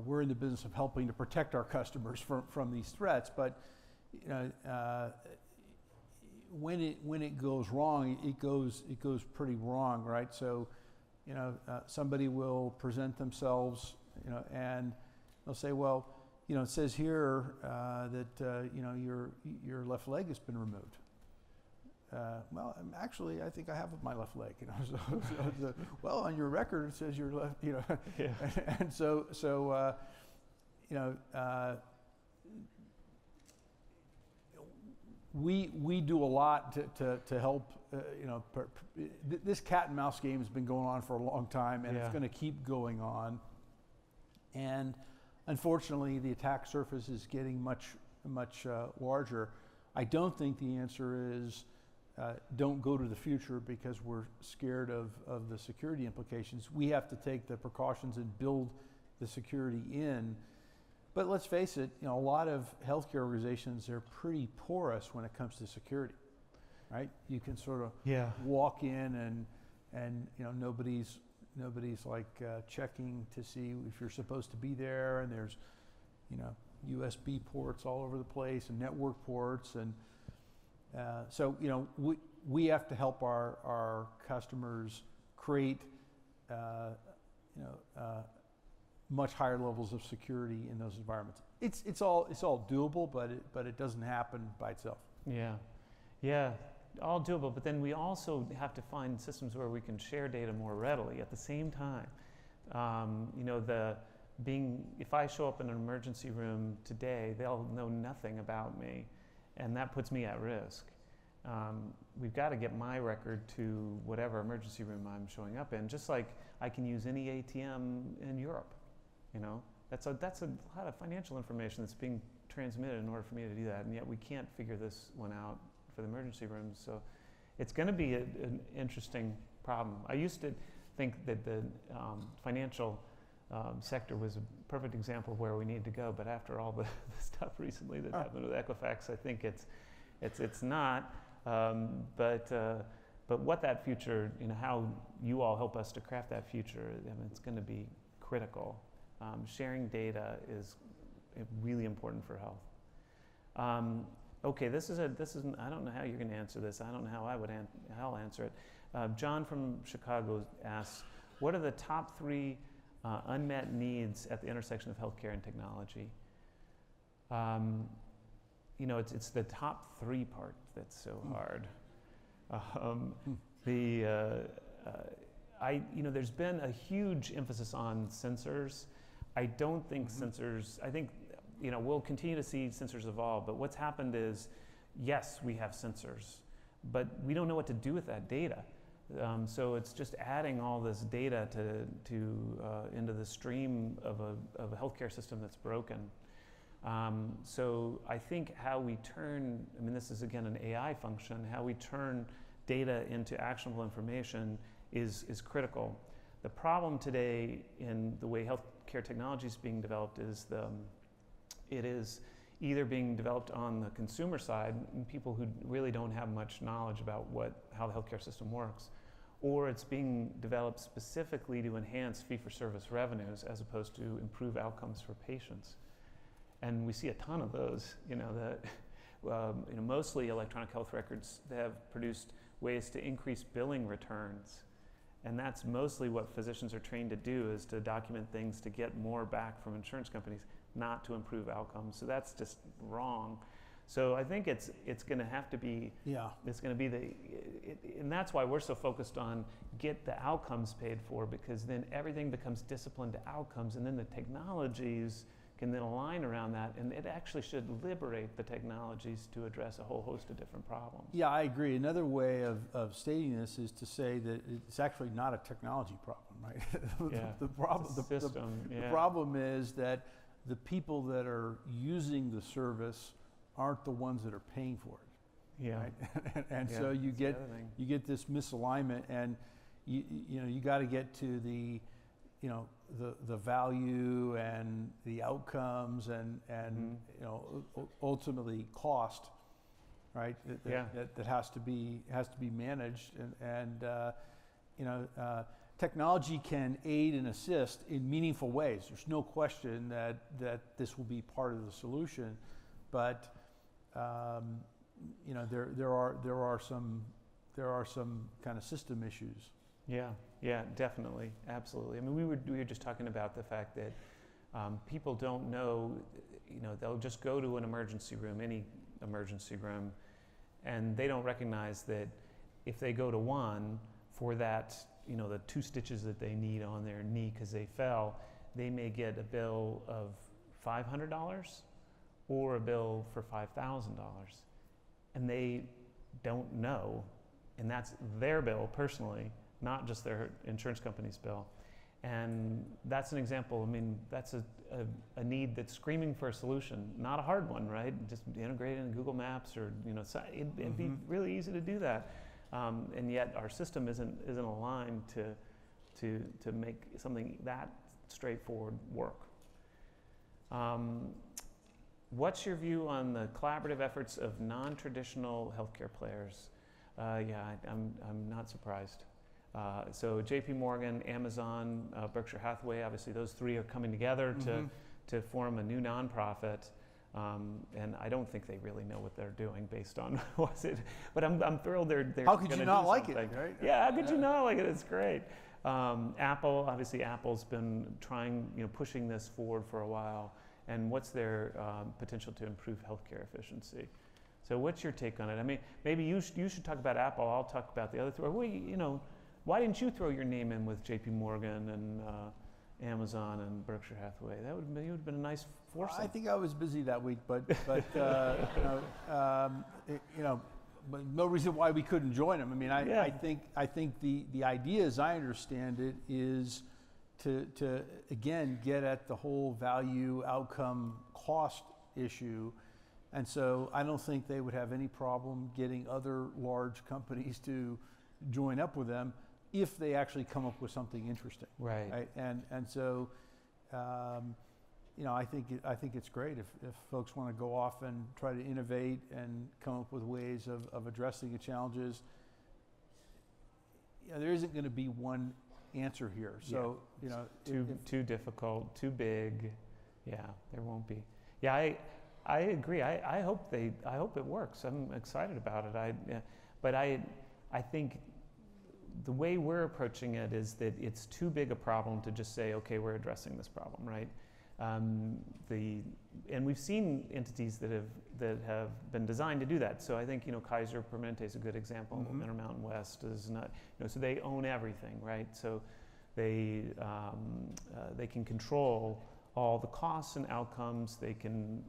we're in the business of helping to protect our customers from these threats, but when it goes wrong, it goes pretty wrong, right? So somebody will present themselves, and they'll say, well, it says here that your left leg has been removed. Well, actually, I think I have my left leg. So, well, on your record it says your left. Yeah. And so we do a lot to help. This cat and mouse game has been going on for a long time, and it's going to keep going on. And unfortunately, the attack surface is getting much larger. I don't think the answer is don't go to the future because we're scared of the security implications. We have to take the precautions and build the security in. But let's face it, a lot of healthcare organizations are pretty porous when it comes to security, right? You can sort of walk in and nobody's like checking to see if you're supposed to be there, and there's USB ports all over the place and network ports, and so we have to help our customers create much higher levels of security in those environments. It's all doable, but it doesn't happen by itself. Yeah, all doable. But then we also have to find systems where we can share data more readily at the same time. If I show up in an emergency room today, they'll know nothing about me, and that puts me at risk. We've got to get my record to whatever emergency room I'm showing up in, just like I can use any ATM in Europe. That's a lot of financial information that's being transmitted in order for me to do that, and yet we can't figure this one out for the emergency rooms. So it's going to be an interesting problem. I used to think that the financial sector was a perfect example of where we need to go, but after all the stuff recently that happened with Equifax, I think it's not. But what that future, how you all help us to craft that future, it's going to be critical. Sharing data is really important for health. Okay, this is I don't know how you're going to answer this. I don't know how I'll answer it. John from Chicago asks, what are the top 3 unmet needs at the intersection of healthcare and technology? It's the top 3 part that's so hard. There's been a huge emphasis on sensors. I don't think sensors. I think we'll continue to see sensors evolve. But what's happened is, yes, we have sensors, but we don't know what to do with that data. So it's just adding all this data into the stream of a healthcare system that's broken. So I think how we turn, this is again an AI function, how we turn data into actionable information is critical. The problem today in the way healthcare technology is being developed is it is either being developed on the consumer side, people who really don't have much knowledge about how the healthcare system works, or it's being developed specifically to enhance fee-for-service revenues as opposed to improve outcomes for patients. And we see a ton of those. Mostly electronic health records have produced ways to increase billing returns, and that's mostly what physicians are trained to do, is to document things to get more back from insurance companies, not to improve outcomes. So that's just wrong. So I think it's going to have to be. It's going to be and that's why we're so focused on get the outcomes paid for, because then everything becomes disciplined to outcomes, and then the technologies can then align around that, and it actually should liberate the technologies to address a whole host of different problems. Yeah, I agree. Another way of stating this is to say that it's actually not a technology problem, right? The problem is that the people that are using the service aren't the ones that are paying for it. Yeah. Right? and Yeah, so you that's the other thing. get this misalignment, and you know, you got to get to the, you know, the value and the outcomes and you know, ultimately cost, right? That has to be managed, and you know, technology can aid and assist in meaningful ways. There's no question that this will be part of the solution, but you know, there are some kind of system issues. Yeah, definitely, absolutely. I mean, we were just talking about the fact that people don't know, you know, they'll just go to an emergency room, any emergency room, and they don't recognize that if they go to one for that, you know, the 2 stitches that they need on their knee because they fell, they may get a bill of $500 or a bill for $5,000, and they don't know, and that's their bill personally, not just their insurance company's bill. And that's an example. I mean, that's a need that's screaming for a solution, not a hard one, right? Just integrate it in Google Maps, or, you know, it'd be really easy to do that. And yet our system isn't aligned to make something that straightforward work. What's your view on the collaborative efforts of non-traditional healthcare players? I'm not surprised. So JP Morgan, Amazon, Berkshire Hathaway, obviously those 3 are coming together to form a new nonprofit. And I don't think they really know what they're doing based on what's it. But I'm thrilled they're How could you not like it, right? Yeah, how could you not like it? It's great. Apple, obviously Apple's been trying, you know, pushing this forward for a while. And what's their potential to improve healthcare efficiency? So what's your take on it? I mean, maybe you should talk about Apple. I'll talk about the other 3. Or you know, why didn't you throw your name in with JP Morgan and Amazon and Berkshire Hathaway? It would have been a nice foursome. I think I was busy that week, but you know, but no reason why we couldn't join them. I mean, I think the idea, as I understand it, is to again get at the whole value, outcome, cost issue. And so I don't think they would have any problem getting other large companies to join up with them if they actually come up with something interesting. Right. And so, you know, I think it's great if folks want to go off and try to innovate and come up with ways of addressing the challenges. You know, there isn't going to be one answer here. So, you know, too difficult, too big. Yeah, there won't be. Yeah, I agree. I hope it works. I'm excited about it. But I think the way we're approaching it is that it's too big a problem to just say, okay, we're addressing this problem, right? And we've seen entities that have been designed to do that. So I think, you know, Kaiser Permanente is a good example. Intermountain West is not, you know, so they own everything, right? So they can control all the costs and outcomes. They can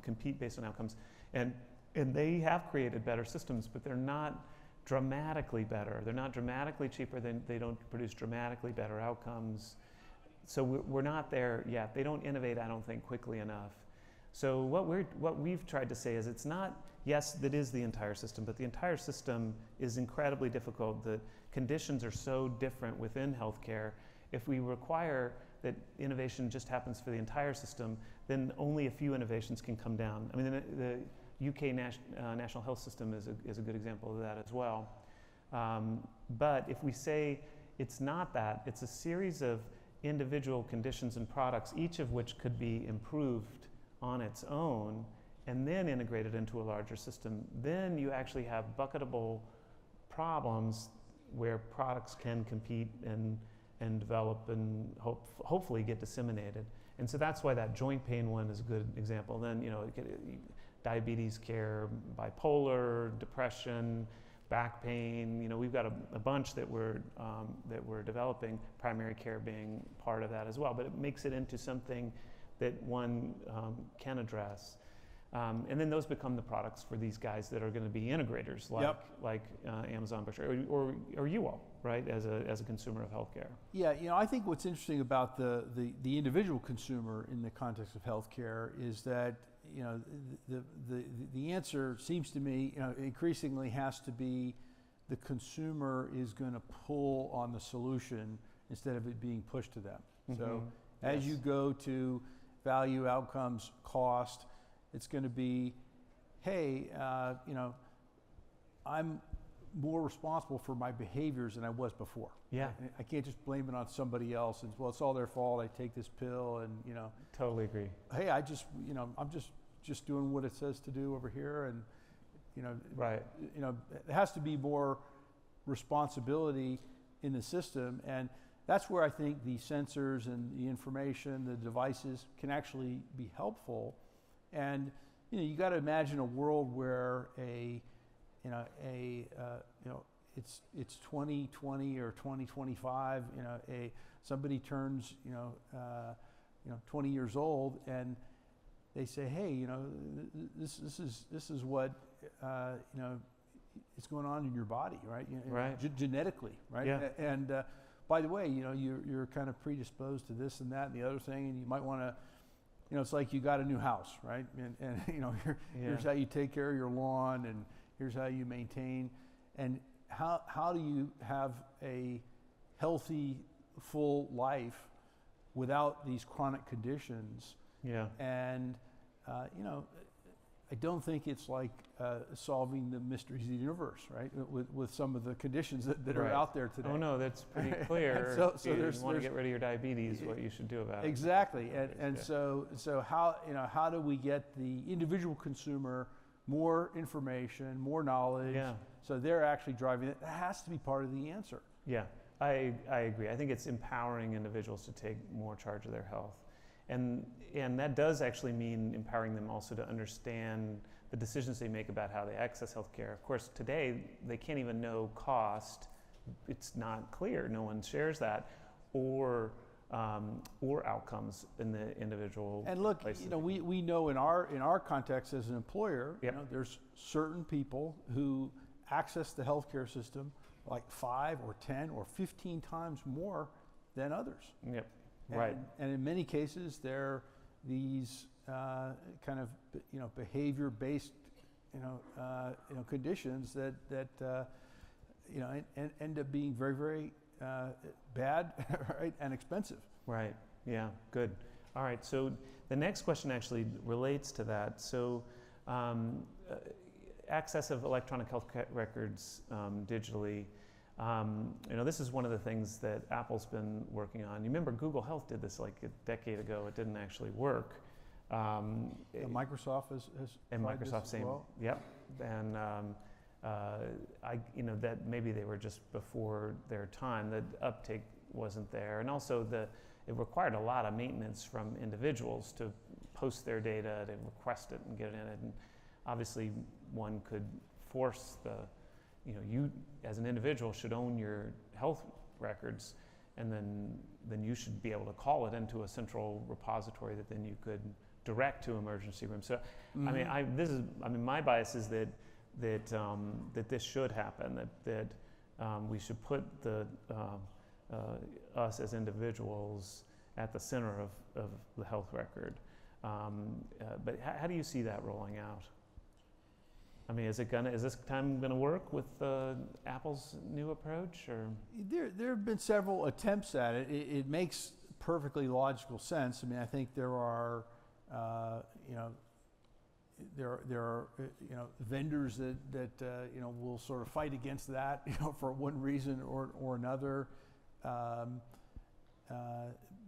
compete based on outcomes, and they have created better systems, but they're not dramatically better. They're not dramatically cheaper. They don't produce dramatically better outcomes. So we're not there yet. They don't innovate, I don't think, quickly enough. So what we've tried to say is it's not, yes, that is the entire system, but the entire system is incredibly difficult. The conditions are so different within healthcare. If we require that innovation just happens for the entire system, then only a few innovations can come down. I mean, the UK National Health System is a good example of that as well. But if we say it's not that, it's a series of individual conditions and products, each of which could be improved on its own and then integrated into a larger system, then you actually have bucketable problems where products can compete and develop and hopefully get disseminated. And so that's why that joint pain one is a good example. Then, you know, diabetes care, bipolar, depression, back pain. You know, we've got a bunch that we're developing, primary care being part of that as well. But it makes it into something that one can address. And then those become the products for these guys that are going to be integrators, like Amazon, Berkshire, or you all, right? As a consumer of healthcare. Yeah, you know, I think what's interesting about the individual consumer in the context of healthcare is that, you know, the answer seems to me, you know, increasingly has to be the consumer is going to pull on the solution instead of it being pushed to them. So as you go to value, outcomes, cost, it's going to be, hey, you know, I'm more responsible for my behaviors than I was before. Yeah. I can't just blame it on somebody else and, well, it's all their fault. I take this pill and, you know. Totally agree. Hey, you know, I'm just doing what it says to do over here, and, you know. Right. You know, there has to be more responsibility in the system, and that's where I think the sensors and the information, the devices can actually be helpful. And, you know, you got to imagine a world where it's 2020 or 2025, you know, somebody turns, 20 years old, and they say, hey, you know, this is what, you know, is going on in your body, right? You know, right. Genetically, right? Yeah. And by the way, you know, you're kind of predisposed to this and that and the other thing, and you might want to, you know, it's like you got a new house, right? And you know, here's how you take care of your lawn, and here's how you maintain, and how do you have a healthy, full life without these chronic conditions? Yeah. And you know, I don't think it's like solving the mysteries of the universe, right? With some of the conditions that are out there today. Oh no, that's pretty clear. So if you want to get rid of your diabetes, what you should do about it. Exactly, and so how do we get the individual consumer more information, more knowledge? Yeah. So they're actually driving it. That has to be part of the answer. Yeah, I agree. I think it's empowering individuals to take more charge of their health. And that does actually mean empowering them also to understand the decisions they make about how they access healthcare. Of course, today they can't even know cost. It's not clear. No one shares that, or outcomes in the individual. And look, places. you know, we know in our context as an employer, you know, there's certain people who access the healthcare system like 5 or 10 or 15 times more than others. Yep. Right. And in many cases, they're these kind of, you know, behavior-based, you know, conditions that you know, and end up being very, very bad, right, and expensive. Right. Yeah. Good. All right. So the next question actually relates to that. So access of electronic health records digitally. You know, this is one of the things that Apple's been working on. You remember Google Health did this like a decade ago. It didn't actually work. Microsoft has and tried Microsoft this same. as well. Yep. And you know, that maybe they were just before their time. The uptake wasn't there, and also it required a lot of maintenance from individuals to post their data, to request it and get it in it. And obviously, one could force you know, you as an individual should own your health records, and then you should be able to call it into a central repository that then you could direct to emergency room. So, I mean, my bias is that this should happen. That we should put us as individuals at the center of the health record. But how do you see that rolling out? I mean, is this time gonna work with Apple's new approach, or? There have been several attempts at it. It makes perfectly logical sense. I mean, I think there are, you know, there are you know, vendors that you know, will sort of fight against that, you know, for one reason or another.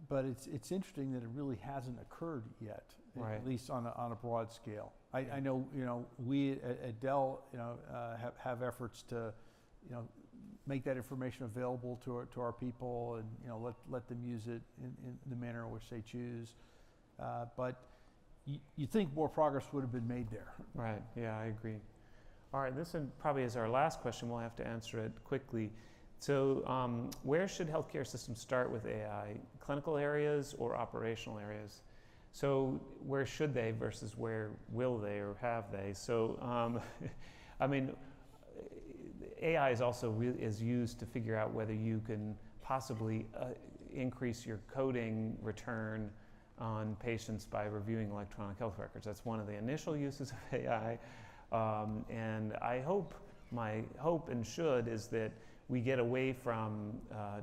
But it's interesting that it really hasn't occurred yet, right. At least on a broad scale. I know, you know, we at Dell, you know, have efforts to, you know, make that information available to our people, and, you know, let them use it in the manner in which they choose. But you think more progress would have been made there. Right. Yeah, I agree. All right. This one probably is our last question. We'll have to answer it quickly. So, where should healthcare systems start with AI? Clinical areas or operational areas? So where should they versus where will they or have they? So, I mean, AI is also is used to figure out whether you can possibly increase your coding return on patients by reviewing electronic health records. That's one of the initial uses of AI. And my hope and should is that we get away from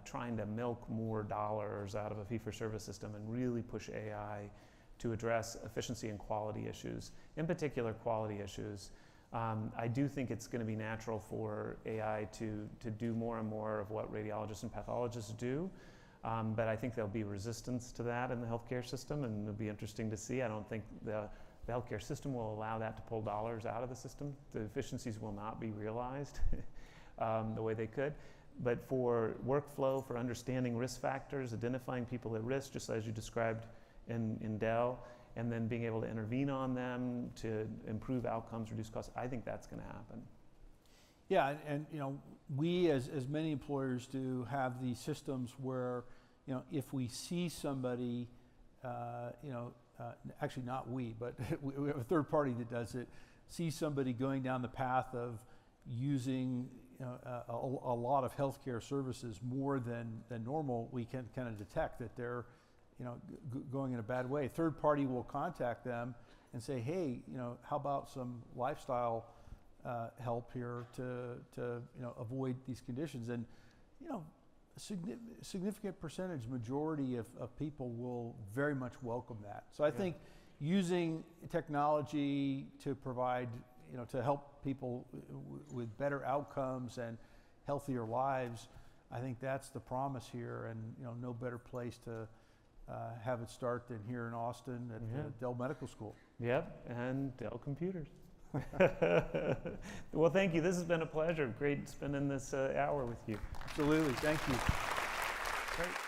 trying to milk more dollars out of a fee-for-service system and really push AI to address efficiency and quality issues, in particular quality issues. I do think it's going to be natural for AI to do more and more of what radiologists and pathologists do, but I think there'll be resistance to that in the healthcare system, and it'll be interesting to see. I don't think the healthcare system will allow that to pull dollars out of the system. The efficiencies will not be realized the way they could. But for workflow, for understanding risk factors, identifying people at risk, just as you described in Dell, and then being able to intervene on them to improve outcomes, reduce costs, I think that's going to happen. Yeah, and you know, we as many employers do have these systems where, you know, if we see somebody, actually not we, but we have a third party that does it, see somebody going down the path of using a lot of healthcare services more than normal, we can kind of detect that they're going in a bad way. Third party will contact them and say, hey, how about some lifestyle help here to avoid these conditions? And a significant percentage, majority of people will very much welcome that. So I think using technology to provide, to help people with better outcomes and healthier lives, I think that's the promise here, and no better place to have it start than here in Austin at Dell Medical School. Yep, and Dell Computers. Well, thank you. This has been a pleasure. Great spending this hour with you. Absolutely. Thank you. Great.